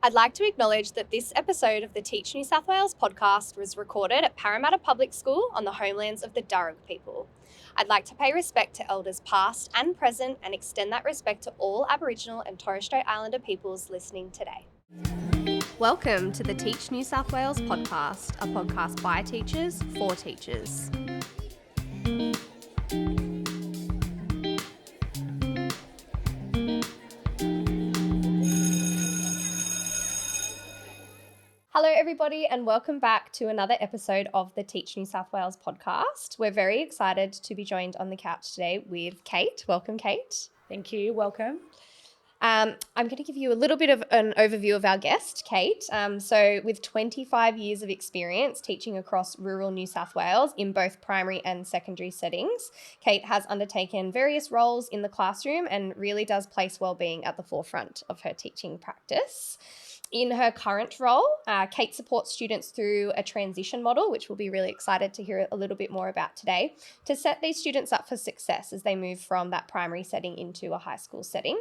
I'd like to acknowledge that this episode of the Teach New South Wales podcast was recorded at Parramatta Public School on the homelands of the Darug people. I'd like to pay respect to elders past and present and extend that respect to all Aboriginal and Torres Strait Islander peoples listening today. Welcome to the Teach New South Wales podcast, a podcast by teachers for teachers. Hello everybody and welcome back to another episode of the Teach New South Wales podcast. We're very excited to be joined on the couch today with Kate. Welcome, Kate. Thank you. Welcome. I'm going to give you a little bit of an overview of our guest, Kate. So with 25 years of experience teaching across rural New South Wales in both primary and secondary settings, Kate has undertaken various roles in the classroom and really does place wellbeing at the forefront of her teaching practice. In her current role, Kate supports students through a transition model, which we'll be really excited to hear a little bit more about today, to set these students up for success as they move from that primary setting into a high school setting.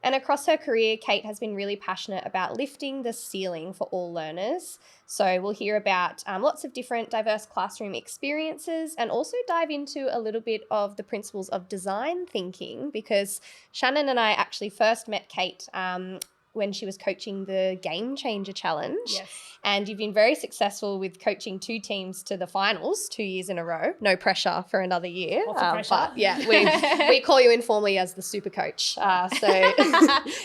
And across her career, Kate has been really passionate about lifting the ceiling for all learners. So we'll hear about lots of different diverse classroom experiences and also dive into a little bit of the principles of design thinking, because Shannon and I actually first met Kate when she was coaching the Game Changer Challenge. Yes. And you've been very successul with coaching two teams to the finals 2 years in a row. No pressure for another year. Lots of pressure. But yeah, we call you informally as the super coach. So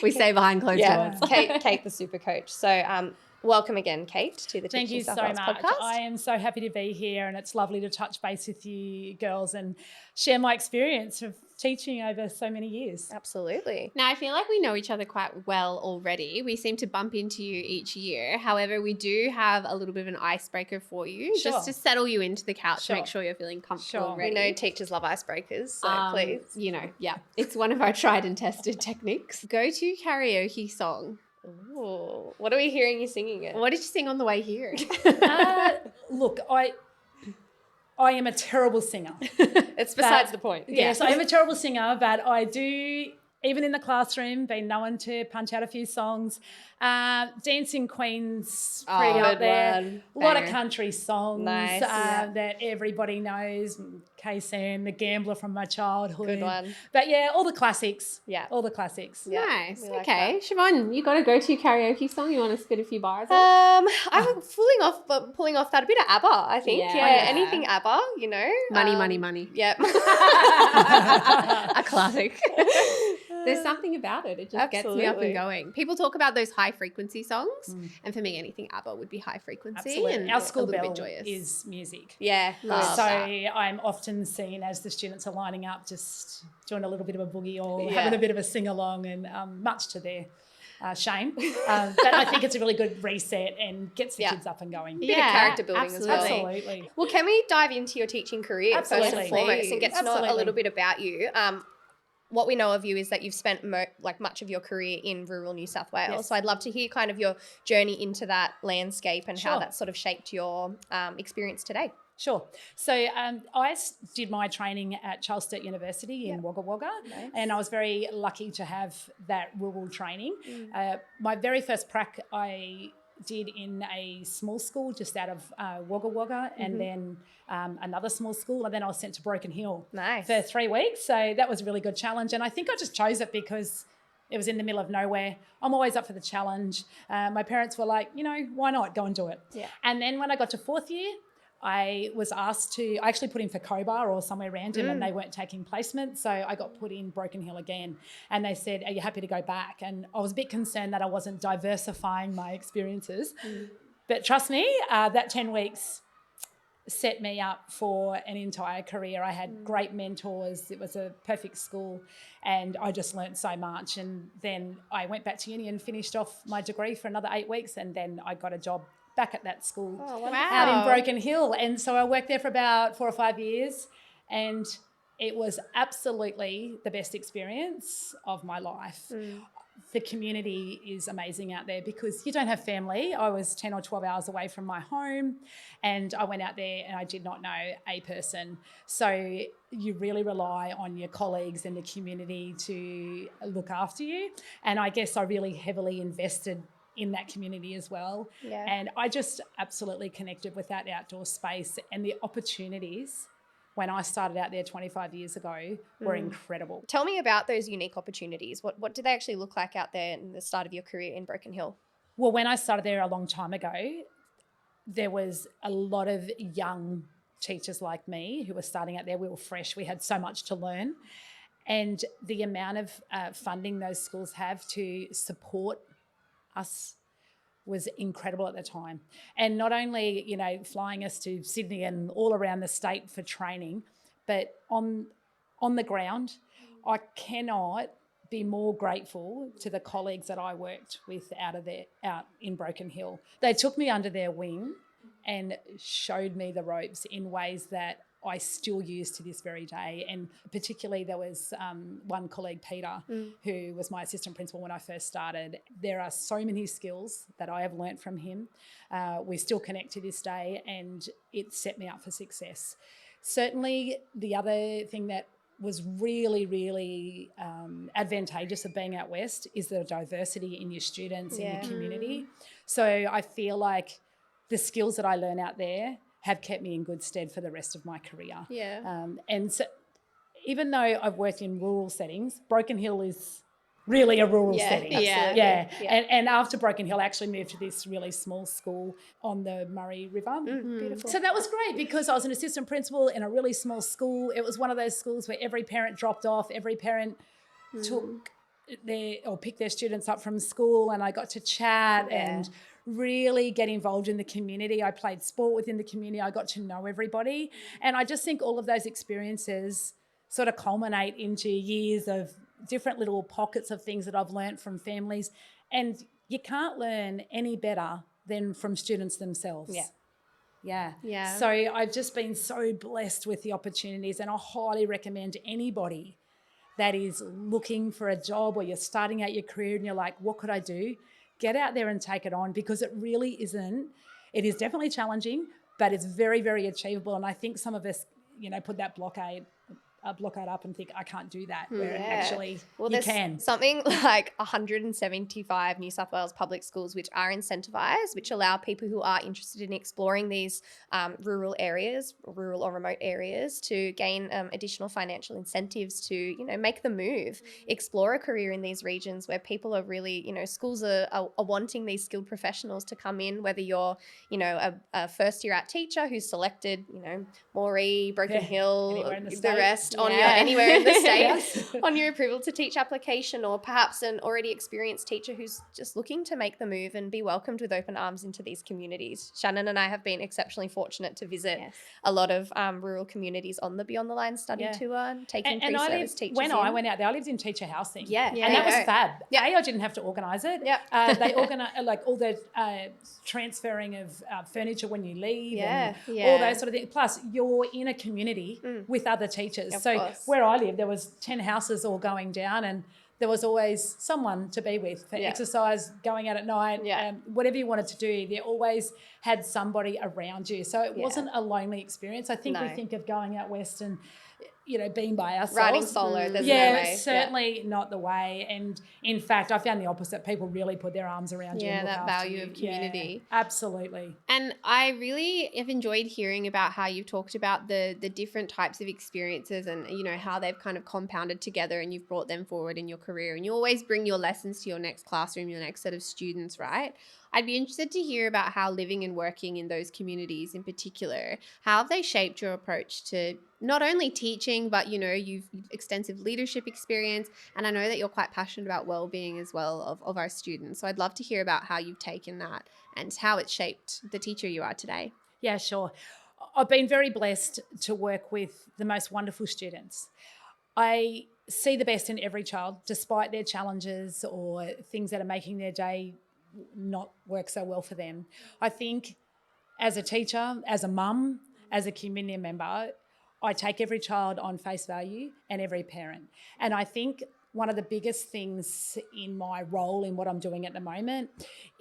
we stay behind closed doors. Kate the super coach. So welcome again, Kate, to the Thank Teach New you South so Wales much. podcast. I am so happy to be here, and it's lovely to touch base with you girls and share my experience of teaching over so many years. Absolutely. Now, I feel like we know each other quite well already. We seem to bump into you each year. However, we do have a little bit of an icebreaker for you, Sure. just to settle you into the couch, Sure. make sure you're feeling comfortable Sure. and ready. We know teachers love icebreakers, so please. You know, yeah, it's one of our tried and tested techniques. Go-to karaoke song. Ooh, what are we hearing you singing it? What did you sing on the way here? Look, I am a terrible singer. It's besides the point. Yes, I am a terrible singer, but I do, even in the classroom, been known to punch out a few songs. Dancing Queen's pretty up good there. one. A lot of Banger. country songs Nice. that everybody knows. K-Sam, The Gambler from my childhood. Good one. But yeah, all the classics. Yeah. All the classics. Yeah, Nice. we like Okay. Siobhan, you got a go-to karaoke song? You want to spit a few bars on? I'm pulling off that a bit of ABBA, I think. Yeah. Yeah, anything ABBA, you know. Money. Yep. A classic. There's something about it. It just gets me up Absolutely. and going. People talk about those high frequency songs, and for me, anything ABBA would be high frequency. Absolutely. And Our a school little bell bit joyous. is music. Yeah. Love So that. I'm often seen as the students are lining up, just doing a little bit of a boogie or Yeah. having a bit of a sing-along, and much to their shame. But I think it's a really good reset and gets the Yeah. kids up and going. Bit of character building absolutely. as well. Absolutely. Well, can we dive into your teaching career first Absolutely. and foremost and get to know a Absolutely. little bit about you? What we know of you is that you've spent much of your career in rural New South Wales. Yes. So I'd love to hear kind of your journey into that landscape and how Sure. that sort of shaped your experience today. Sure. So did my training at Charles Sturt University in Wagga Wagga, Nice. and I was very lucky to have that rural training. My very first prac I did in a small school just out of Wagga Wagga, and then another small school, and then I was sent to Broken Hill Nice. for 3 weeks. So that was a really good challenge, and I think I just chose it because it was in the middle of nowhere. I'm always up for the challenge. My parents were like, why not? Go and do it. Yeah. And then when I got to fourth year, I was asked to, I actually put in for Cobar or somewhere random, and they weren't taking placement. So I got put in Broken Hill again, and they said, are you happy to go back? And I was a bit concerned that I wasn't diversifying my experiences. But trust me, that 10 weeks set me up for an entire career. I had great mentors. It was a perfect school, and I just learnt so much. And then I went back to uni and finished off my degree for another 8 weeks, and then I got a job back at that school out in Broken Hill. And so I worked there for about 4 or 5 years, and it was absolutely the best experience of my life. The community is amazing out there because you don't have family. I was 10 or 12 hours away from my home, and I went out there and I did not know a person. So you really rely on your colleagues and the community to look after you. And I guess I really heavily invested in that community as well. Yeah. And I just absolutely connected with that outdoor space, and the opportunities when I started out there 25 years ago were incredible. Tell me about those unique opportunities. What do they actually look like out there in the start of your career in Broken Hill? Well, when I started there a long time ago, there was a lot of young teachers like me who were starting out there. We were fresh. We had so much to learn. And the amount of funding those schools have to support us was incredible at the time. And not only, you know, flying us to Sydney and all around the state for training, but on the ground, I cannot be more grateful to the colleagues that I worked with out in Broken Hill. They took me under their wing and showed me the ropes in ways that I still use to this very day. And particularly there was one colleague, Peter, who was my assistant principal when I first started. There are so many skills that I have learnt from him. We still connect to this day, and it set me up for success. Certainly the other thing that was really, really advantageous of being out west is the diversity in your students, in your community. So I feel like the skills that I learn out there have kept me in good stead for the rest of my career. Yeah. And so even though I've worked in rural settings, Broken Hill is really a rural setting. Absolutely. Yeah. And after Broken Hill, I actually moved to this really small school on the Murray River. Beautiful. So that was great because I was an assistant principal in a really small school. It was one of those schools where every parent dropped off, every parent picked their students up from school, and I got to chat and really get involved in the community. I played sport within the community. I got to know everybody. And I just think all of those experiences sort of culminate into years of different little pockets of things that I've learnt from families. And you can't learn any better than from students themselves. Yeah. So I've just been so blessed with the opportunities, and I highly recommend anybody that is looking for a job or you're starting out your career and you're like, what could I do? Get out there and take it on, because it really isn't. It is definitely challenging, but it's very, very achievable. And I think some of us, you know, put that blockade up and think, I can't do that, where actually you can. Something like 175 New South Wales public schools which are incentivised, which allow people who are interested in exploring these rural areas, rural or remote areas, to gain additional financial incentives to, you know, make the move, explore a career in these regions where people are really, you know, schools are wanting these skilled professionals to come in, whether you're, you know, a first year out teacher who's selected, you know, Moree, Broken Hill, the rest, on your anywhere in the state, on your approval to teach application, or perhaps an already experienced teacher who's just looking to make the move and be welcomed with open arms into these communities. Shannon and I have been exceptionally fortunate to visit a lot of rural communities on the Beyond the Line study tour, taking pre-service teachers when I went out there, I lived in teacher housing. And there that was you go. fab. I didn't have to organise it. They organise like all the transferring of furniture when you leave and all those sort of things. Plus, you're in a community with other teachers. So where I live, there was 10 houses all going down, and there was always someone to be with for exercise, going out at night, whatever you wanted to do. They always had somebody around you. So it wasn't a lonely experience. I think we think of going out west and, you know, being by ourselves. Riding solo, there's no way. Certainly not the way. And in fact, I found the opposite. People really put their arms around you and look that after value of community. Yeah, absolutely. And I really have enjoyed hearing about how you've talked about the different types of experiences and, you know, how they've kind of compounded together and you've brought them forward in your career. And you always bring your lessons to your next classroom, your next set of students, right? I'd be interested to hear about how living and working in those communities in particular, how have they shaped your approach to not only teaching, but, you know, you've extensive leadership experience, and I know that you're quite passionate about well-being as well of our students. So I'd love to hear about how you've taken that and how it's shaped the teacher you are today. Yeah, sure. I've been very blessed to work with the most wonderful students. I see the best in every child, despite their challenges or things that are making their day not work so well for them. I think as a teacher, as a mum, as a community member, I take every child on face value and every parent. And I think one of the biggest things in my role in what I'm doing at the moment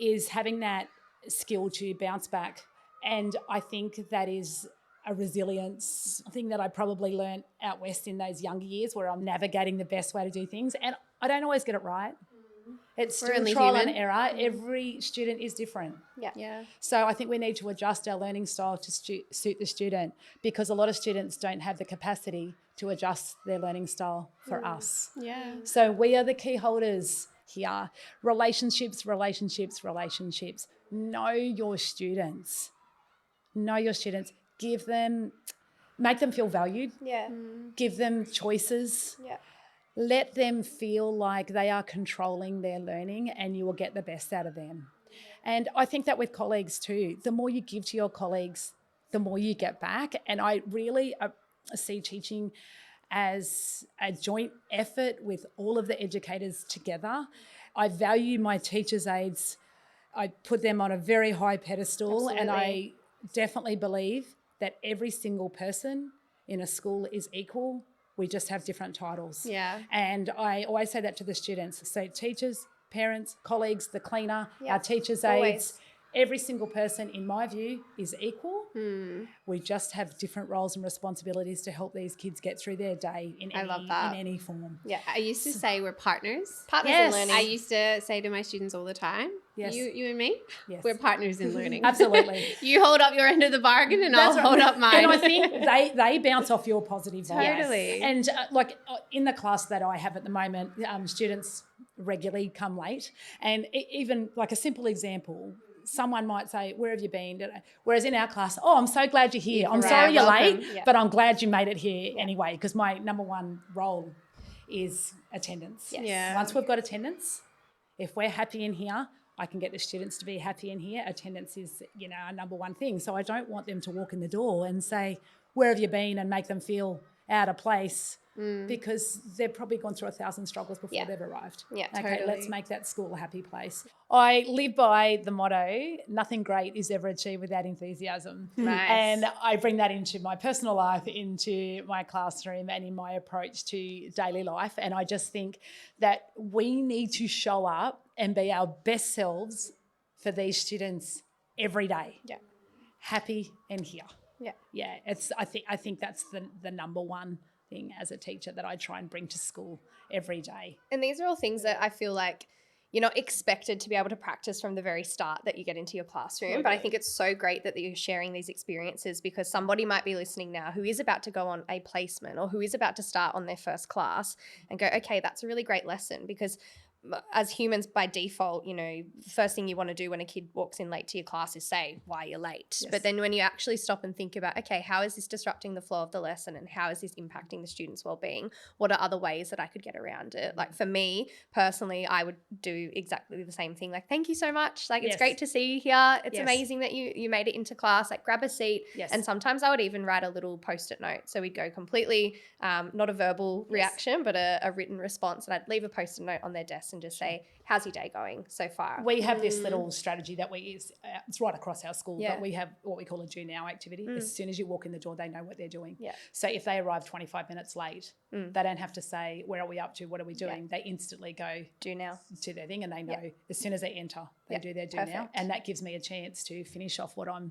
is having that skill to bounce back. And I think that is a resilience thing that I probably learnt out west in those younger years, where I'm navigating the best way to do things. And I don't always get it right. It's We're still only trial human. and error. Every student is different. Yeah. So I think we need to adjust our learning style to suit the student, because a lot of students don't have the capacity to adjust their learning style for us. Yeah. So we are the key holders here. Relationships. Know your students. Make them feel valued. Yeah. Give them choices. Yeah. Let them feel like they are controlling their learning, and you will get the best out of them. And I think that with colleagues too, the more you give to your colleagues, the more you get back. And I really see teaching as a joint effort with all of the educators together. I value my teachers' aides. I put them on a very high pedestal. Absolutely. And I definitely believe that every single person in a school is equal. We just have different titles. Yeah. And I always say that to the students. So teachers, parents, colleagues, the cleaner, our teachers' always. aides, every single person, in my view, is equal. We just have different roles and responsibilities to help these kids get through their day in any form. Yeah. I used to say we're partners. Partners Yes. in learning. I used to say to my students all the time, Yes. you and me, Yes. we're partners in learning. Absolutely. You hold up your end of the bargain and I'll hold up mine. And I think they bounce off your positive vibes. Totally. And in the class that I have at the moment, students regularly come late. And even like a simple example, someone might say, where have you been? Whereas in our class, I'm so glad you're here. I'm sorry you're welcome. late, Yeah. but I'm glad you made it here anyway, because my number one role is attendance. Yes. Yeah. Once we've got attendance, if we're happy in here, I can get the students to be happy in here. Attendance is, our number one thing. So I don't want them to walk in the door and say, where have you been, and make them feel out of place, because they've probably gone through 1,000 struggles before they've arrived. Yeah, Okay, totally. let's make that school a happy place. I live by the motto, nothing great is ever achieved without enthusiasm. Nice. And I bring that into my personal life, into my classroom, and in my approach to daily life. And I just think that we need to show up and be our best selves for these students every day. Yeah. Happy and here. Yeah. Yeah, I think that's the number one thing as a teacher that I try and bring to school every day. And these are all things that I feel like you're not expected to be able to practice from the very start that you get into your classroom. But I think it's so great that you're sharing these experiences, because somebody might be listening now who is about to go on a placement or who is about to start on their first class and go, okay, that's a really great lesson. Because as humans, by default, the first thing you want to do when a kid walks in late to your class is say, why you're late. Yes. But then when you actually stop and think about, okay, how is this disrupting the flow of the lesson, and how is this impacting the student's well-being? What are other ways that I could get around it? Like for me personally, I would do exactly the same thing. Like, thank you so much. Like, it's Yes. great to see you here. It's Yes. amazing that you made it into class. Like, grab a seat. Yes. And sometimes I would even write a little post-it note. So we'd go completely, not a verbal reaction, but a written response. And I'd leave a post-it note on their desk and just say, how's your day going so far? We have this little strategy that we use. It's right across our school, Yeah. but we have what we call a do now activity. As soon as you walk in the door, they know what they're doing. Yeah. So if they arrive 25 minutes late, they don't have to say, where are we up to? What are we doing? They instantly go Do now. to their thing, and they know as soon as they enter, they do their do now. perfect. And that gives me a chance to finish off what I'm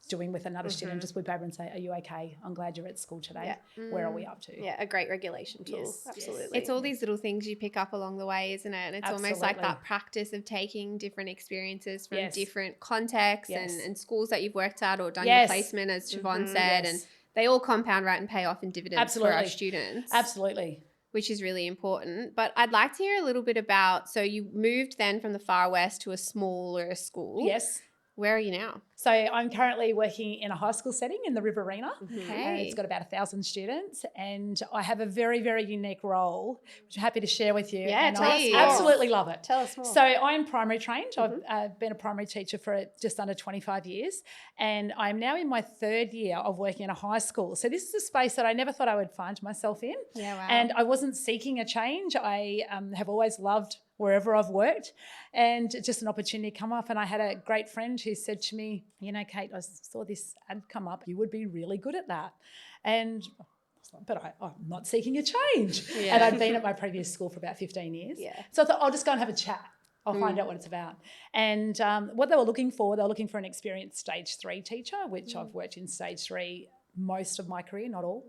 doing with another student, just whip over and say, are you okay? I'm glad you're at school today. Where are we up to? Yeah, a great regulation tool. Yes, yes. Absolutely. It's all these little things you pick up along the way, isn't it? And it's almost like Absolutely. that practice of taking different experiences from Yes. different contexts Yes. and schools that you've worked at or done Yes. your placement, as Siobhan said. Yes. And they all compound right and pay off in dividends for our Absolutely. students. Absolutely. Which is really important. But I'd like to hear a little bit about, so you moved then from the far west to a smaller school. Yes. Where are you now? So I'm currently working in a high school setting in the Riverina. Okay. It's got about 1,000 students, and I have a very, very unique role, which I'm happy to share with you. Yeah, and tell us I more. absolutely love it. Tell us more. So I'm primary trained. I've been a primary teacher for just under 25 years, and I'm now in my third year of working in a high school. So this is a space that I never thought I would find myself in. Yeah, wow. And I wasn't seeking a change. I have always loved wherever I've worked, and just an opportunity come up. And I had a great friend who said to me, Kate, I saw this ad come up. You would be really good at that. And I was like, but I'm not seeking a change. Yeah. And I'd been at my previous school for about 15 years. Yeah. So I thought, I'll just go and have a chat. I'll find out what it's about. And what they were looking for an experienced stage 3 teacher, which I've worked in stage 3 most of my career, not all.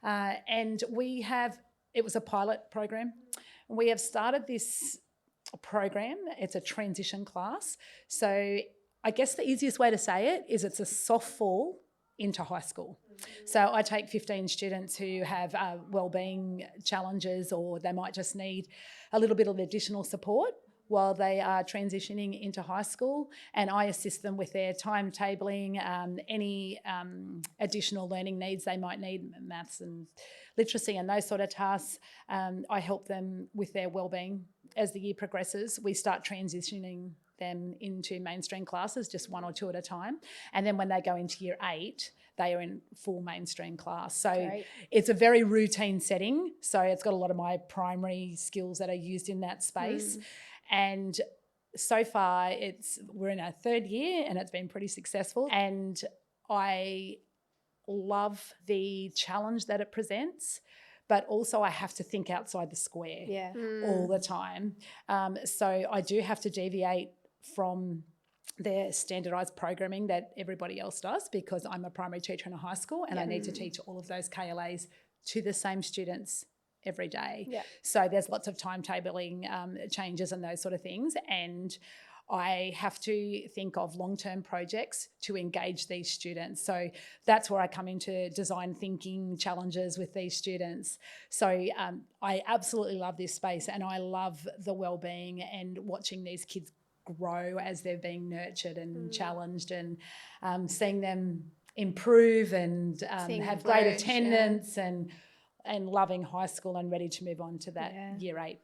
And it was a pilot program. We have started this program. It's a transition class. So I guess the easiest way to say it is it's a soft fall into high school. So I take 15 students who have wellbeing challenges, or they might just need a little bit of additional support while they are transitioning into high school, and I assist them with their timetabling, any additional learning needs they might need, maths and literacy and those sort of tasks. I help them with their wellbeing as the year progresses. We start transitioning them into mainstream classes, just 1 or 2 at a time. And then when they go into year 8, they are in full mainstream class. So Great. It's a very routine setting. So it's got a lot of my primary skills that are used in that space. And so far we're in our 3rd year and it's been pretty successful. And I love the challenge that it presents, but also I have to think outside the square all the time. So I do have to deviate from their standardised programming that everybody else does, because I'm a primary teacher in a high school and I need to teach all of those KLAs to the same students every day. Yeah. So there's lots of timetabling changes and those sort of things, and I have to think of long-term projects to engage these students. So that's where I come into design thinking challenges with these students. So I absolutely love this space, and I love the wellbeing and watching these kids grow as they're being nurtured and challenged, and seeing them improve and have great attendance and loving high school and ready to move on to that year 8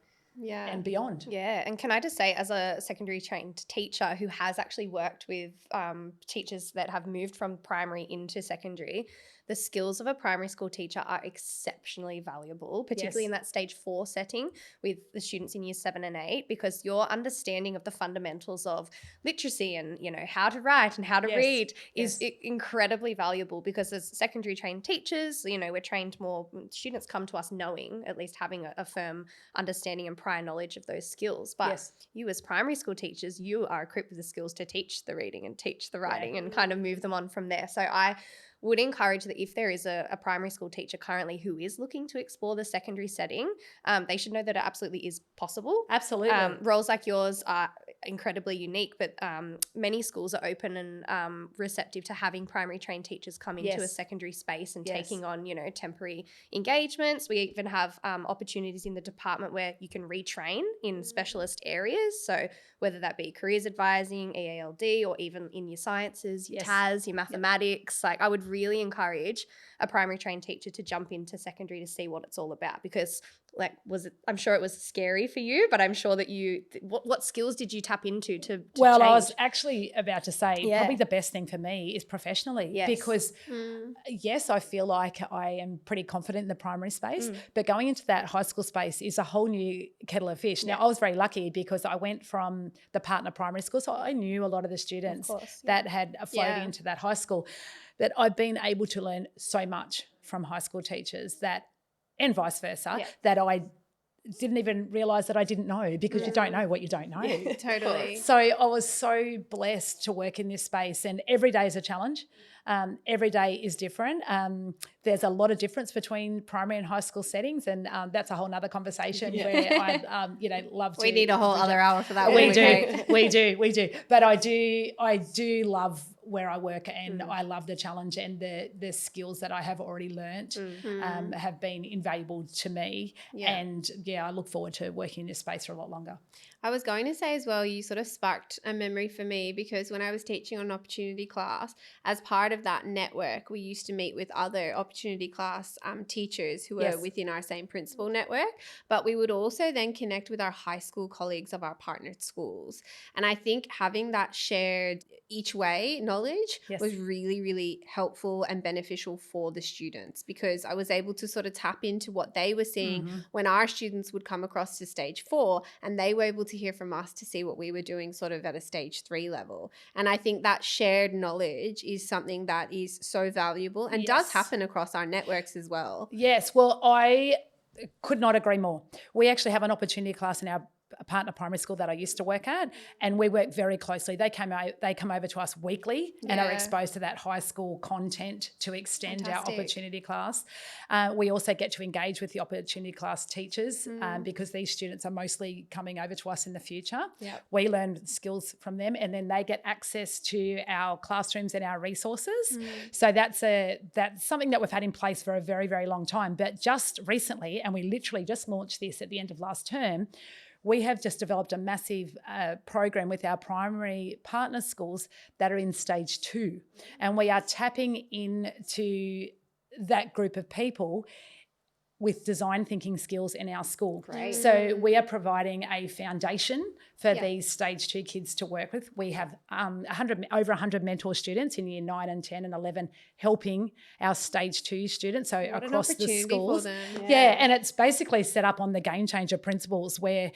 and beyond. Yeah, and can I just say, as a secondary trained teacher who has actually worked with teachers that have moved from primary into secondary, the skills of a primary school teacher are exceptionally valuable, particularly in that stage 4 setting with the students in years 7 and 8, because your understanding of the fundamentals of literacy and, you know, how to write and how to read is incredibly valuable, because as secondary trained teachers, you know, we're trained more, students come to us knowing, at least having a firm understanding and prior knowledge of those skills. But you as primary school teachers, you are equipped with the skills to teach the reading and teach the writing and kind of move them on from there. So I would encourage that if there is a primary school teacher currently who is looking to explore the secondary setting, they should know that it absolutely is possible. Absolutely. Roles like yours are incredibly unique, but many schools are open and receptive to having primary trained teachers come into a secondary space and taking on, you know, temporary engagements. We even have opportunities in the department where you can retrain in specialist areas. So whether that be careers advising, EALD, or even in your sciences, your TAS, your mathematics, like I would really encourage a primary trained teacher to jump into secondary to see what it's all about, because I'm sure it was scary for you, but I'm sure that what skills did you tap into to Well, change? I was actually about to say probably the best thing for me is professionally, because yes, I feel like I am pretty confident in the primary space, but going into that high school space is a whole new kettle of fish. Now, I was very lucky because I went from the partner primary school, so I knew a lot of the students that had flowed into that high school, but I've been able to learn so much from high school teachers and vice versa, that I didn't even realise that I didn't know, because you don't know what you don't know. Totally. So I was so blessed to work in this space, and every day is a challenge. Every day is different. There's a lot of difference between primary and high school settings, and that's a whole nother conversation where I'd love to. We need a whole other hour for that. We do. But I do love where I work, and I love the challenge, and the skills that I have already learnt have been invaluable to me. And I look forward to working in this space for a lot longer. I was going to say as well, you sort of sparked a memory for me, because when I was teaching on opportunity class, as part of that network, we used to meet with other opportunity class teachers who were within our same principal network, but we would also then connect with our high school colleagues of our partnered schools. And I think having that shared each way knowledge was really, really helpful and beneficial for the students, because I was able to sort of tap into what they were seeing when our students would come across to stage 4, and they were able to hear from us to see what we were doing sort of at a stage 3 level. And I think that shared knowledge is something that is so valuable and does happen across our networks as well. Yes, well, I could not agree more. We actually have an opportunity class in our partner primary school that I used to work at, and we work very closely. They come over to us weekly and are exposed to that high school content to extend our opportunity class. We also get to engage with the opportunity class teachers because these students are mostly coming over to us in the future. Yep. We learn skills from them, and then they get access to our classrooms and our resources. So that's something that we've had in place for a very, very long time. But just recently, and we literally just launched this at the end of last term, we have just developed a massive program with our primary partner schools that are in stage 2. And we are tapping into that group of people with design thinking skills in our school. Great. So we are providing a foundation for these stage 2 kids to work with. We have over 100 mentor students in year 9 and 10 and 11 helping our stage 2 students. So What across an the opportunity schools. for them. And it's basically set up on the Game Changer principles where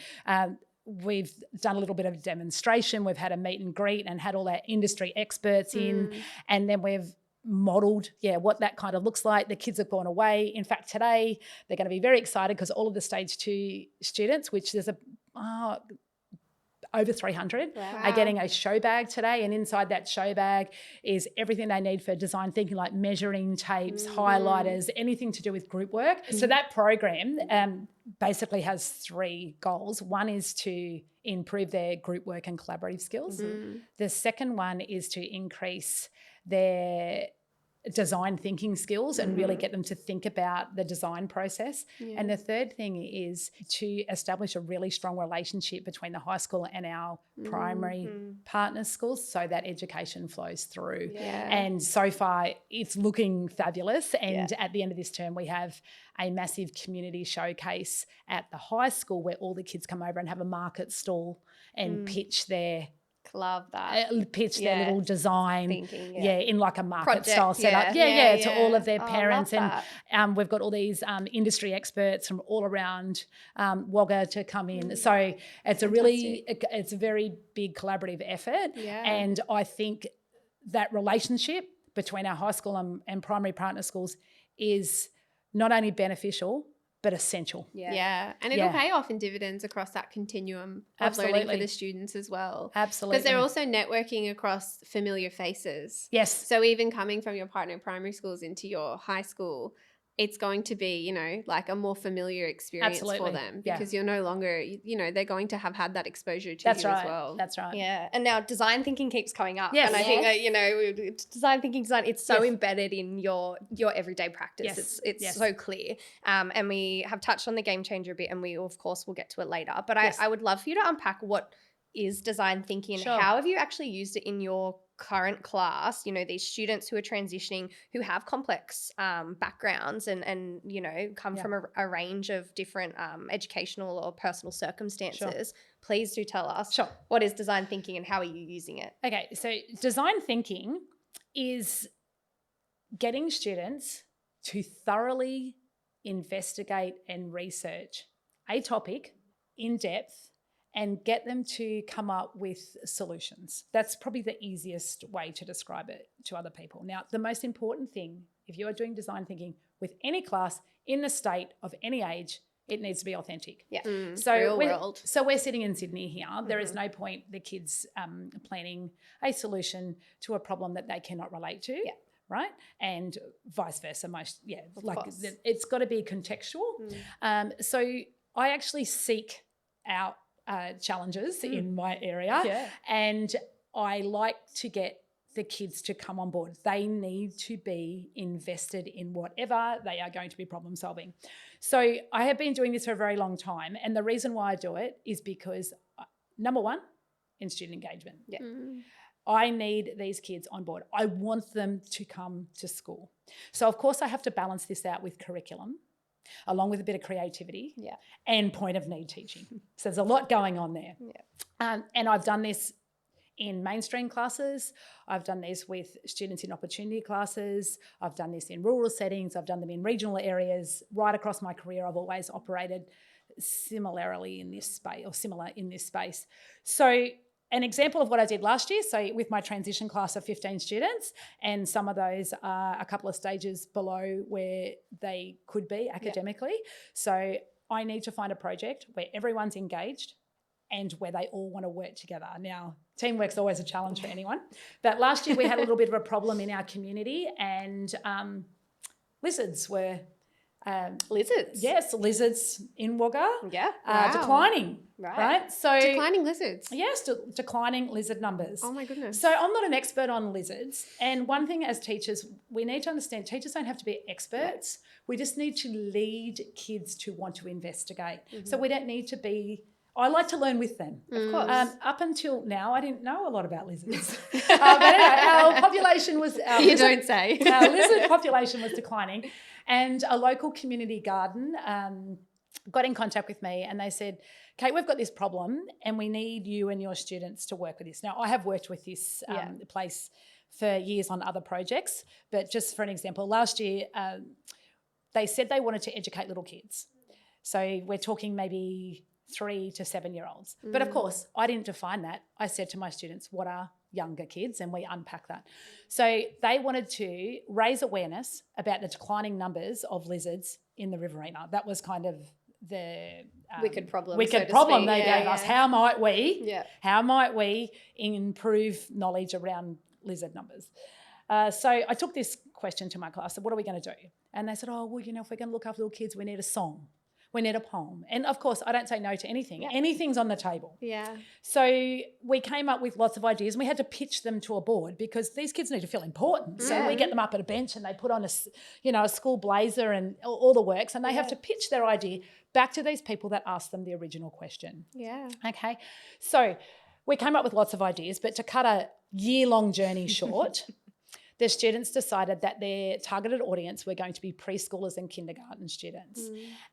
we've done a little bit of demonstration. We've had a meet and greet and had all our industry experts in, and then we've modelled, what that kind of looks like. The kids have gone away. In fact, today they're going to be very excited because all of the stage 2 students, which there's over 300, are getting a show bag today, and inside that show bag is everything they need for design thinking, like measuring tapes, highlighters, anything to do with group work. So that program basically has 3 goals. One is to improve their group work and collaborative skills. The second one is to increase their design thinking skills and really get them to think about the design process. And the third thing is to establish a really strong relationship between the high school and our primary partner schools so that education flows through. And so far it's looking fabulous. And at the end of this term we have a massive community showcase at the high school where all the kids come over and have a market stall and pitch their Love that. Their little design thinking, in like a market project style setup. To all of their parents. And we've got all these industry experts from all around Wagga to come in. So it's it's a very big collaborative effort. And I think that relationship between our high school and primary partner schools is not only beneficial but essential. And it'll pay off in dividends across that continuum of learning for the students as well. Absolutely. Because they're also networking across familiar faces. Yes. So even coming from your partner primary schools into your high school, it's going to be, like a more familiar experience for them because you're no longer, they're going to have had that exposure to you as well. That's right. Yeah. And now design thinking keeps coming up. Yes. And I think that, design, it's so embedded in your everyday practice. Yes. It's so clear. And we have touched on the Game Changer a bit and we, of course, will get to it later. But I would love for you to unpack what is design thinking and how have you actually used it in your current class, these students who are transitioning, who have complex backgrounds and come from a range of different educational or personal circumstances. Please do tell us what is design thinking and how are you using it? Okay, so design thinking is getting students to thoroughly investigate and research a topic in depth and get them to come up with solutions. That's probably the easiest way to describe it to other people. Now, the most important thing, if you are doing design thinking with any class in the state of any age, it needs to be authentic. So real world. So we're sitting in Sydney here. There is no point the kids planning a solution to a problem that they cannot relate to. Right? And vice versa. It's got to be contextual. So I actually seek out challenges in my area and I like to get the kids to come on board. They need to be invested in whatever they are going to be problem solving. So I have been doing this for a very long time and the reason why I do it is because number one, in student engagement. I need these kids on board. I want them to come to school. So of course I have to balance this out with curriculum along with a bit of creativity and point of need teaching. So there's a lot going on there. And I've done this in mainstream classes. I've done this with students in opportunity classes. I've done this in rural settings. I've done them in regional areas. Right across my career, I've always operated similarly in this space or similar in this space. So an example of what I did last year, so with my transition class of 15 students, and some of those are a couple of stages below where they could be academically. So I need to find a project where everyone's engaged and where they all want to work together. Now, teamwork's always a challenge for anyone. But last year we had a little bit of a problem in our community, and lizards were... lizards? Yes, lizards in Wagga. Yeah. Declining. Right. So Declining lizards. Yes, declining lizard numbers. Oh my goodness. So I'm not an expert on lizards. And one thing as teachers, we need to understand teachers don't have to be experts. We just need to lead kids to want to investigate. So we don't need to be... I like to learn with them. Of course. Up until now, I didn't know a lot about lizards. But anyway, our population was... You don't say. Our lizard population was declining. And a local community garden got in contact with me, and they said, Kate, we've got this problem and we need you and your students to work with this. Now, I have worked with this place for years on other projects, but just for an example, last year they said they wanted to educate little kids. So we're talking maybe 3 to 7 year olds. But of course, I didn't define that. I said to my students, what are younger kids? And we unpack that. So they wanted to raise awareness about the declining numbers of lizards in the riverina. That was kind of the wicked problem they gave us. How might we improve knowledge around lizard numbers? So I took this question to my class. I said, what are we going to do? And they said, if we're going to look after little kids, we need a song. We need a poem. And of course, I don't say no to anything. Anything's on the table. Yeah. So we came up with lots of ideas, and we had to pitch them to a board because these kids need to feel important. So we get them up at a bench and they put on a school blazer and all the works, and they have to pitch their idea back to these people that asked them the original question. Yeah. Okay. So we came up with lots of ideas, but to cut a year-long journey short, the students decided that their targeted audience were going to be preschoolers and kindergarten students.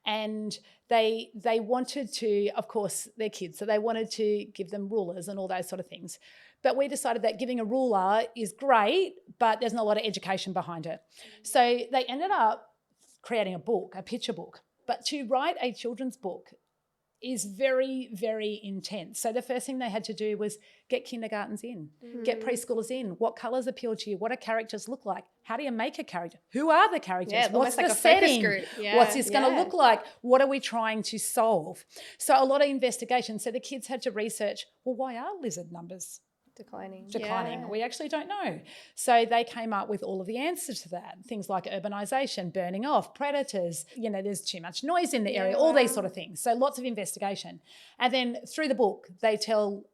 And they wanted to, of course, they're kids, so they wanted to give them rulers and all those sort of things. But we decided that giving a ruler is great, but there's not a lot of education behind it. So they ended up creating a book, a picture book. But to write a children's book is very, very intense. So the first thing they had to do was get kindergartens in, get preschoolers in. What colours appeal to you? What do characters look like? How do you make a character? Who are the characters? Yeah, what's like the a focus setting? group. What's this going to look like? What are we trying to solve? So a lot of investigation. So the kids had to research, why are lizard numbers declining? Yeah. We actually don't know. So they came up with all of the answers to that. Things like urbanisation, burning off, predators, there's too much noise in the area, all these sort of things. So lots of investigation. And then through the book, they tell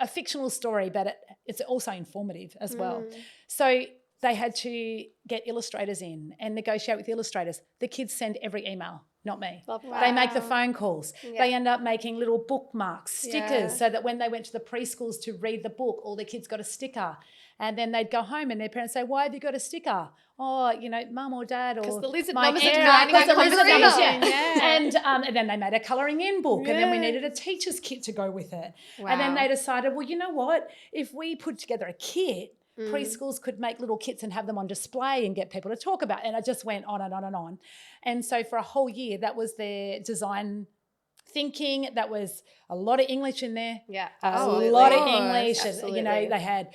a fictional story, but it's also informative as well. So they had to get illustrators in and negotiate with illustrators. The kids send every email. Not me. Wow. They make the phone calls. They end up making little bookmarks, stickers, so that when they went to the preschools to read the book, all the kids got a sticker. And then they'd go home and their parents say, why have you got a sticker? Mum or dad or because the lizard my numbers are aunt, declining. the lizard numbers, And then they made a colouring in book, and then we needed a teacher's kit to go with it. Wow. And then they decided, well, you know what? If we put together a kit, preschools could make little kits and have them on display and get people to talk about it. And I just went on and on and on. And so for a whole year, that was their design thinking. That was a lot of English in there. Yeah. A lot of English. Absolutely. They had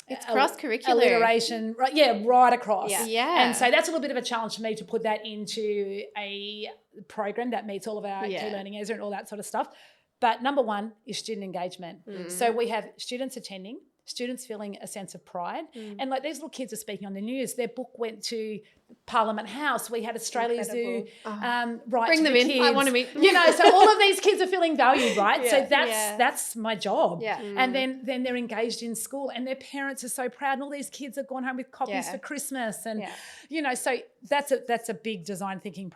it's cross-curricular. Alliteration. Right across. Yeah. And so that's a little bit of a challenge for me to put that into a program that meets all of our key learning areas and all that sort of stuff. But number one is student engagement. So we have students attending, students feeling a sense of pride. And like these little kids are speaking on the news. Their book went to Parliament House. We had Australia Zoo write Bring to them the in. kids. I want to meet them. So all of these kids are feeling valued, right? So that's my job. Yeah. And then they're engaged in school, and their parents are so proud, and all these kids have gone home with copies for Christmas. And so that's a big design thinking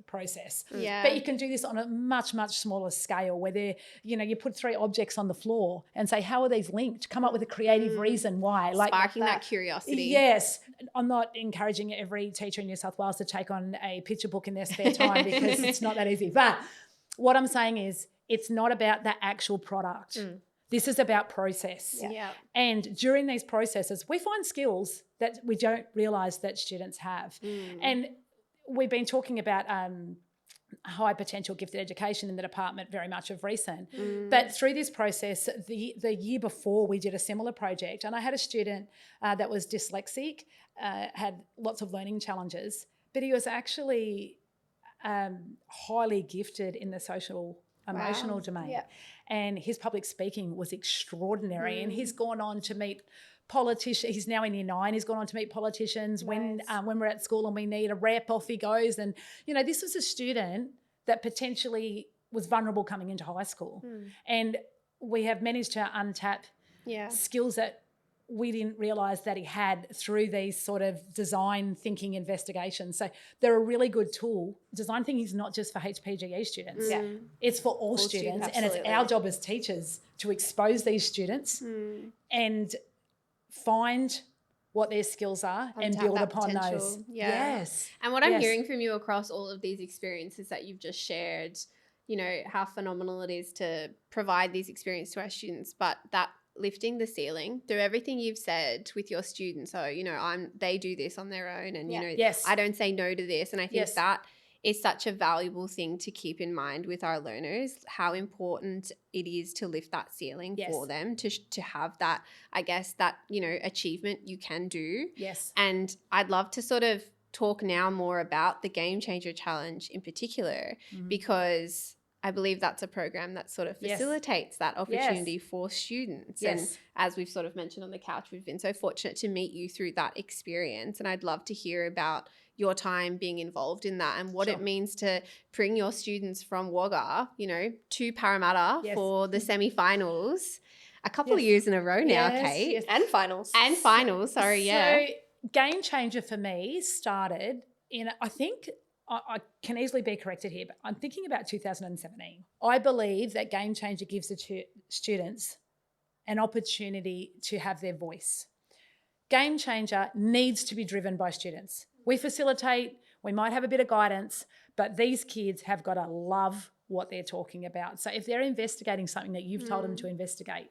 process. Yeah. But you can do this on a much, much smaller scale where you put 3 objects on the floor and say, how are these linked? Come up with a creative reason why. Sparking that curiosity. Yes. I'm not encouraging every teacher in New South Wales to take on a picture book in their spare time because it's not that easy. But what I'm saying is it's not about the actual product. This is about process. Yeah. And during these processes, we find skills that we don't realise that students have. And we've been talking about high potential gifted education in the department very much of recent. But through this process, the year before we did a similar project, and I had a student that was dyslexic, had lots of learning challenges, but he was actually highly gifted in the social emotional domain. Yeah. And his public speaking was extraordinary. And he's gone on to meet politicians. He's now in year 9. He's gone on to meet politicians. Nice. When we're at school and we need a rep, off he goes. And, this was a student that potentially was vulnerable coming into high school. And we have managed to untap skills that we didn't realise that he had through these sort of design thinking investigations. So they're a really good tool. Design thinking is not just for HPGE students. It's for all students. And it's our job as teachers to expose these students and find what their skills are and build upon those. Yes. And what I'm hearing from you across all of these experiences that you've just shared, how phenomenal it is to provide these experiences to our students, but that lifting the ceiling through everything you've said with your students. So, they do this on their own and, I don't say no to this. And I think that is such a valuable thing to keep in mind with our learners, how important it is to lift that ceiling for them, to have that, I guess, that, achievement you can do. Yes. And I'd love to sort of talk now more about the Game Changer Challenge in particular, because I believe that's a program that sort of facilitates that opportunity for students. And as we've sort of mentioned on the couch, we've been so fortunate to meet you through that experience. And I'd love to hear about your time being involved in that and what it means to bring your students from Wagga, to Parramatta for the semi-finals a couple of years in a row now, Kate. Yes. And finals. And finals, sorry, So Game Changer for me started in, I think, I can easily be corrected here, but I'm thinking about 2017. I believe that Game Changer gives the students an opportunity to have their voice. Game Changer needs to be driven by students. We facilitate, we might have a bit of guidance, but these kids have got to love what they're talking about. So if they're investigating something that you've told them to investigate,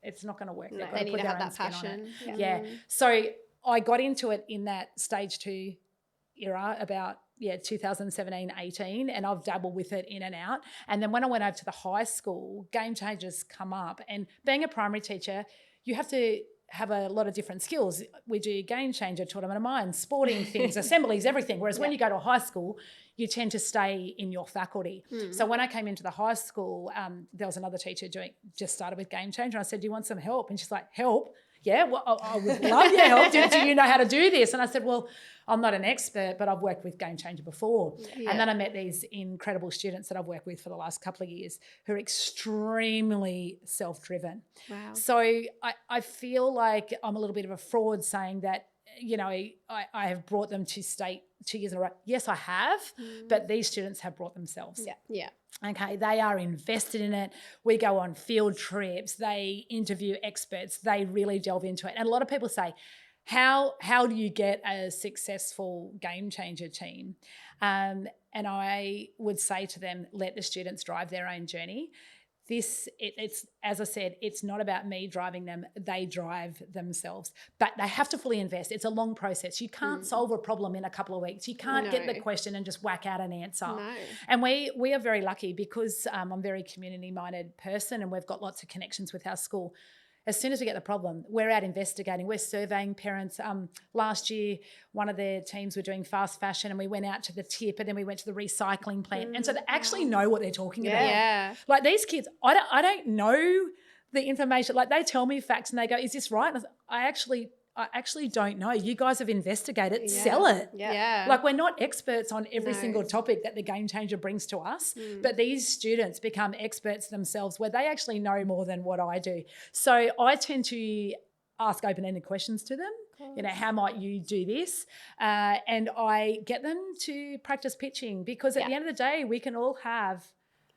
it's not going to work. No, they need to have that passion. Yeah. So I got into it in that stage 2 era about 2017-18, and I've dabbled with it in and out. And then when I went over to the high school, Game Changers come up, and being a primary teacher, you have to have a lot of different skills. We do Game Changer, Tournament of Minds, sporting things, assemblies, everything. Whereas when you go to high school, you tend to stay in your faculty. So when I came into the high school, there was another teacher just started with Game Changer. I said, do you want some help? And she's like, help? Yeah, well, I would love your help. Do you know how to do this? And I said, well, I'm not an expert, but I've worked with Game Changer before. And then I met these incredible students that I've worked with for the last couple of years who are extremely self-driven. Wow. So I feel like I'm a little bit of a fraud saying that, I have brought them to state 2 years in a row. Yes, I have, but these students have brought themselves. Yeah. Okay, they are invested in it. We go on field trips. They interview experts. They really delve into it. And a lot of people say, how do you get a successful Game Changer team? And I would say to them, let the students drive their own journey. It's as I said, it's not about me driving them. They drive themselves, but they have to fully invest. It's a long process. You can't solve a problem in a couple of weeks. You can't get the question and just whack out an answer. No. And we are very lucky because I'm a very community-minded person and we've got lots of connections with our school. As soon as we get the problem, we're out investigating. We're surveying parents. Last year, one of their teams were doing fast fashion and we went out to the tip and then we went to the recycling plant. And so they actually know what they're talking about. Yeah. Like these kids, I don't know the information. Like they tell me facts and they go, is this right? And I actually don't know. You guys have investigated. Sell it. Yeah. Like we're not experts on every single topic that the Game Changer brings to us, but these students become experts themselves where they actually know more than what I do. So I tend to ask open-ended questions to them. How might you do this? And I get them to practice pitching because at the end of the day, we can all have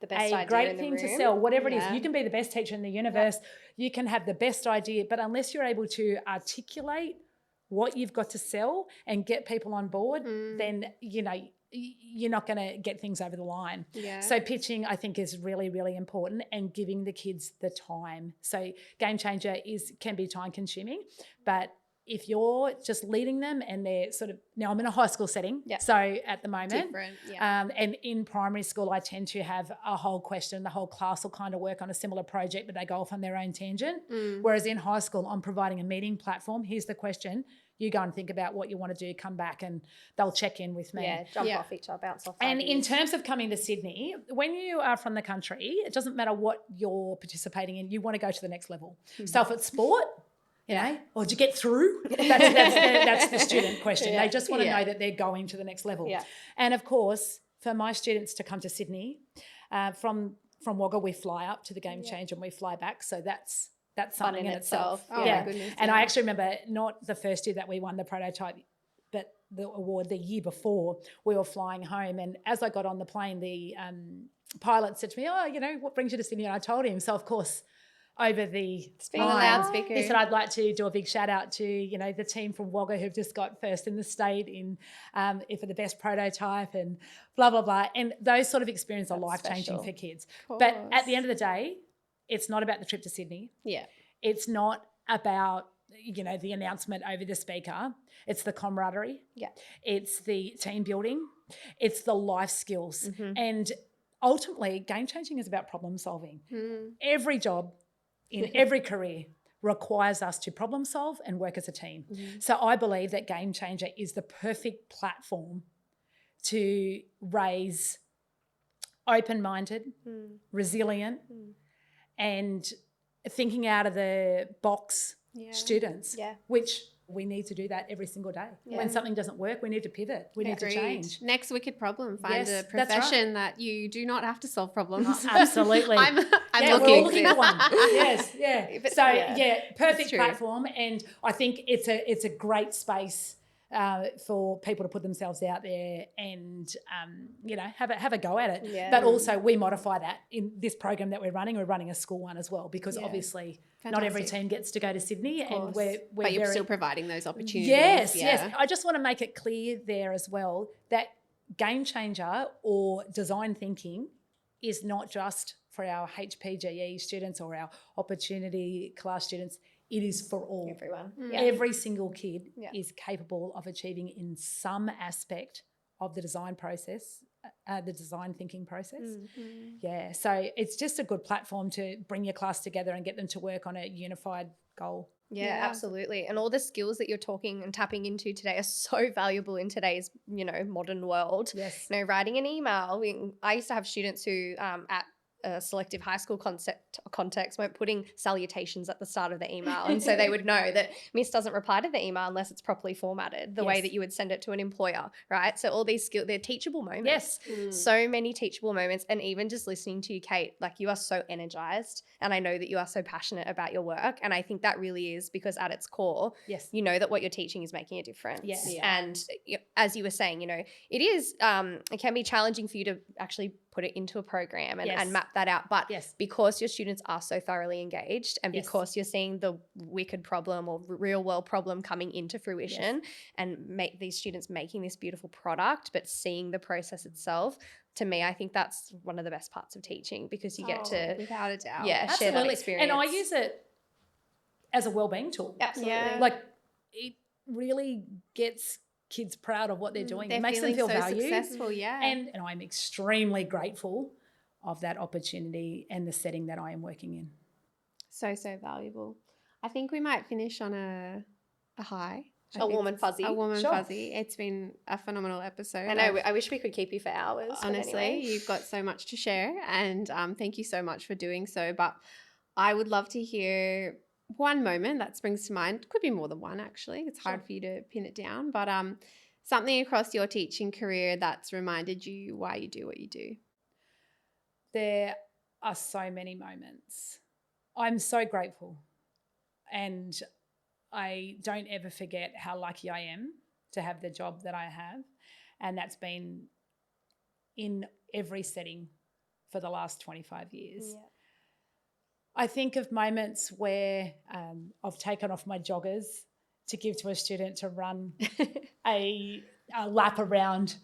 the best idea great in the thing room. to sell, whatever it is. You can be the best teacher in the universe. You can have the best idea, but unless you're able to articulate what you've got to sell and get people on board, then, you're not going to get things over the line. Yeah. So pitching, I think, is really, really important and giving the kids the time. So Game Changer can be time consuming, but if you're just leading them and they're sort of, now I'm in a high school setting, so at the moment, Different, and in primary school I tend to have a whole question, the whole class will kind of work on a similar project, but they go off on their own tangent. Whereas in high school, I'm providing a meeting platform. Here's the question. You go and think about what you want to do, come back and they'll check in with me. Yeah, jump off each other, bounce off. And in terms of coming to Sydney, when you are from the country, it doesn't matter what you're participating in, you want to go to the next level. So if it's sport, you know, or to get through, that's the student question. They just want to know that they're going to the next level. And of course, for my students to come to Sydney, from Wagga, we fly up to the Game Change and we fly back. So that's something in itself. Oh my goodness. And I actually remember not the first year that we won the prototype, but the award the year before, we were flying home. And as I got on the plane, the pilot said to me, oh, you know, what brings you to Sydney? And I told him. So, of course, over the loudspeaker, he said, I'd like to do a big shout out to, you know, the team from Wagga who've just got first in the state in for the best prototype and blah, blah, blah. And those sort of experiences are life-changing for kids. But at the end of the day, it's not about the trip to Sydney. Yeah. It's not about, you know, the announcement over the speaker. It's the camaraderie. Yeah. It's the team building. It's the life skills. And ultimately, game changing is about problem solving. Every job in every career requires us to problem solve and work as a team. So I believe that Game Changer is the perfect platform to raise open-minded, resilient, and thinking out of the box students, which we need to do that every single day. When something doesn't work, we need to pivot. We need to change. Next wicked problem. Find a profession that you do not have to solve problems. Absolutely. I'm we're all looking for one. Perfect platform. And I think it's a great space for people to put themselves out there and, you know, have a go at it. Yeah. But also we modify that in this program that we're running. We're running a school one as well because obviously not every team gets to go to Sydney and we're but you're still providing those opportunities. Yes. I just want to make it clear there as well that Game Changer or design thinking is not just for our HPGE students or our opportunity class students. It is for all. Everyone. Every single kid is capable of achieving in some aspect of the design process, the design thinking process. So it's just a good platform to bring your class together and get them to work on a unified goal. Yeah, absolutely. And all the skills that you're talking and tapping into today are so valuable in today's, you know, modern world. Yes. You know, writing an email. I used to have students who at a selective high school context weren't putting salutations at the start of the email. And so they would know that Miss doesn't reply to the email unless it's properly formatted the way that you would send it to an employer, right? So all these skills, they're teachable moments. Yes. So many teachable moments. And even just listening to you, Kate, like you are so energized and I know that you are so passionate about your work. And I think that really is because at its core, you know that what you're teaching is making a difference. Yes. And as you were saying, you know, it can be challenging for you to actually put it into a program and map that out. But because your students are so thoroughly engaged and because you're seeing the wicked problem or real world problem coming into fruition and make these students making this beautiful product, but seeing the process itself, to me, I think that's one of the best parts of teaching because you get to, without a doubt, share that experience. And I use it as a wellbeing tool. Absolutely. Yeah. Like it really gets kids proud of what they're doing. It makes them feel valued. Successful, And I'm extremely grateful of that opportunity and the setting that I am working in. So valuable. I think we might finish on a high. A warm and fuzzy. A warm and fuzzy. It's been a phenomenal episode. I know. I wish we could keep you for hours. Honestly, anyway. You've got so much to share and thank you so much for doing so. But I would love to hear one moment that springs to mind. Could be more than one, actually. It's hard for you to pin it down. But something across your teaching career that's reminded you why you do what you do. There are so many moments. I'm so grateful and I don't ever forget how lucky I am to have the job that I have, and that's been in every setting for the last 25 years. Yeah. I think of moments where I've taken off my joggers to give to a student to run a lap around,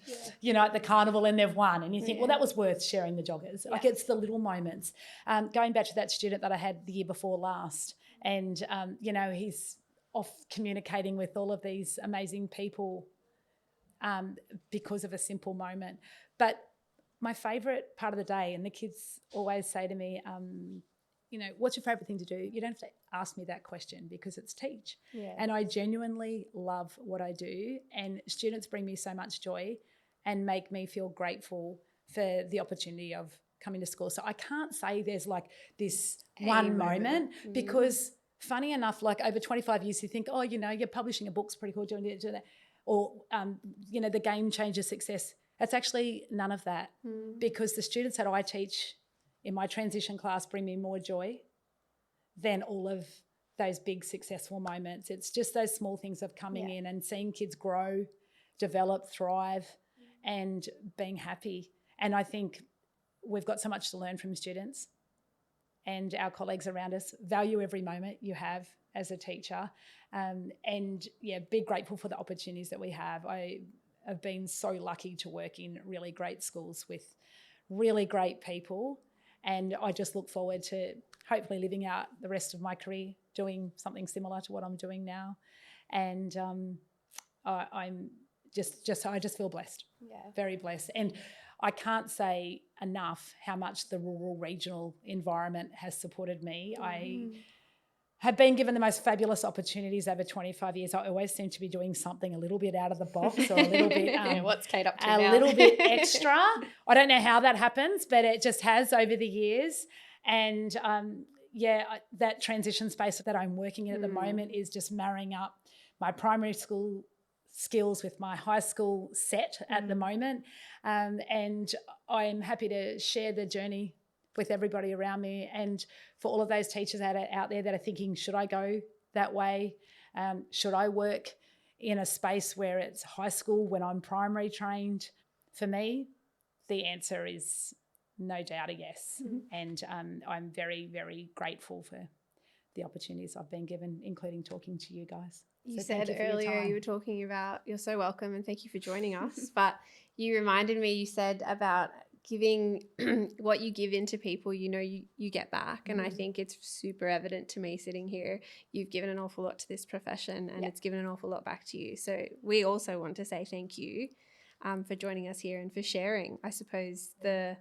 you know, at the carnival and they've won. And you think, well, that was worth sharing the joggers. Like it's the little moments. Going back to that student that I had the year before last and, you know, he's off communicating with all of these amazing people because of a simple moment. But my favourite part of the day, and the kids always say to me, what's your favourite thing to do? You don't have to ask me that question because it's Teach. Yeah. And I genuinely love what I do, and students bring me so much joy and make me feel grateful for the opportunity of coming to school. So I can't say there's like this one moment because funny enough, like over 25 years you think, you're publishing a book's pretty cool, doing that. Or, the game changer success. It's actually none of that because the students that I teach in my transition class bring me more joy than all of those big successful moments. It's just those small things of coming in and seeing kids grow, develop, thrive, and being happy. And I think we've got so much to learn from students, and our colleagues around us value every moment you have as a teacher. Be grateful for the opportunities that we have. I have been so lucky to work in really great schools with really great people, and I just look forward to hopefully living out the rest of my career doing something similar to what I'm doing now. And I just feel blessed, very blessed. And I can't say enough how much the rural regional environment has supported me. I have been given the most fabulous opportunities over 25 years. I always seem to be doing something a little bit out of the box or a little bit what's Kate up to a now? little bit extra. I don't know how that happens, but it just has over the years. And that transition space that I'm working in at the moment is just marrying up my primary school skills with my high school set at the moment. And I'm happy to share the journey with everybody around me, and for all of those teachers out there that are thinking, should I go that way? Should I work in a space where it's high school when I'm primary trained? For me, the answer is no doubt a yes. And I'm very, very grateful for the opportunities I've been given, including talking to you guys. You said earlier, you were talking about, you're so welcome and thank you for joining us, but you reminded me, you said about giving what you give into people, you get back. And I think it's super evident to me sitting here. You've given an awful lot to this profession, and it's given an awful lot back to you. So we also want to say thank you for joining us here and for sharing, I suppose, the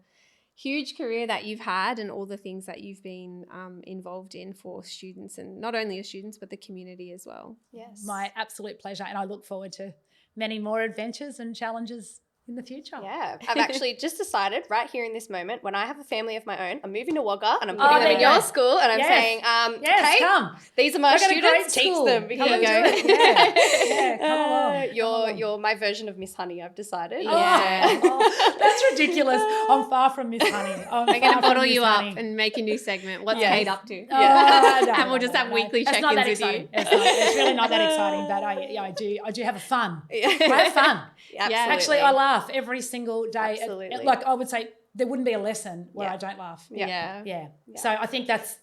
huge career that you've had and all the things that you've been involved in for students, and not only your students but the community as well. Yes. My absolute pleasure, and I look forward to many more adventures and challenges in the future. Yeah, I've actually just decided right here in this moment, when I have a family of my own, I'm moving to Wagga and I'm putting them in your school, and I'm saying, Kate, come. These are my students, teach them. Here you go. Come along. You're my version of Miss Honey, I've decided. That's ridiculous. I'm far from Miss Honey. I'm going to bottle you up and make a new segment. What's Kate up to? And we'll just have weekly check-ins with you. It's really not that exciting, but I do have fun. I have fun. Absolutely. Actually, I laugh every single day. Absolutely. Like I would say, there wouldn't be a lesson where I don't laugh. Yeah. So I think that's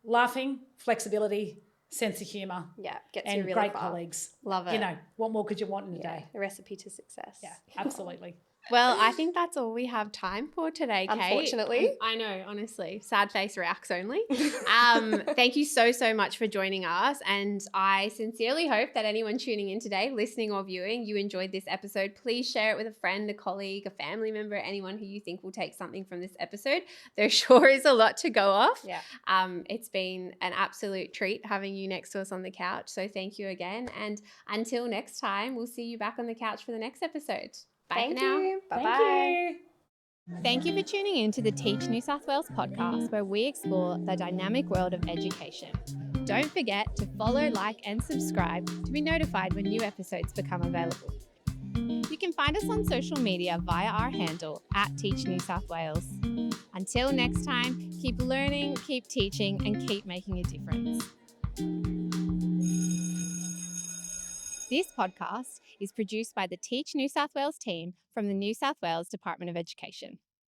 laughing, flexibility, sense of humour. Yeah, gets and you really great far. colleagues. Love it. What more could you want in a day? A recipe to success. Yeah, absolutely. Well, I think that's all we have time for today, Kate. Unfortunately. I know, honestly. Sad face reacts only. Thank you so, so much for joining us. And I sincerely hope that anyone tuning in today, listening or viewing, you enjoyed this episode. Please share it with a friend, a colleague, a family member, anyone who you think will take something from this episode. There sure is a lot to go off. Yeah. It's been an absolute treat having you next to us on the couch. So thank you again. And until next time, we'll see you back on the couch for the next episode. Bye for now. Bye-bye. Thank you for tuning in to the Teach New South Wales podcast, where we explore the dynamic world of education. Don't forget to follow, like, and subscribe to be notified when new episodes become available. You can find us on social media via our handle @Teach New South Wales. Until next time, keep learning, keep teaching, and keep making a difference. This podcast is produced by the Teach New South Wales team from the New South Wales Department of Education.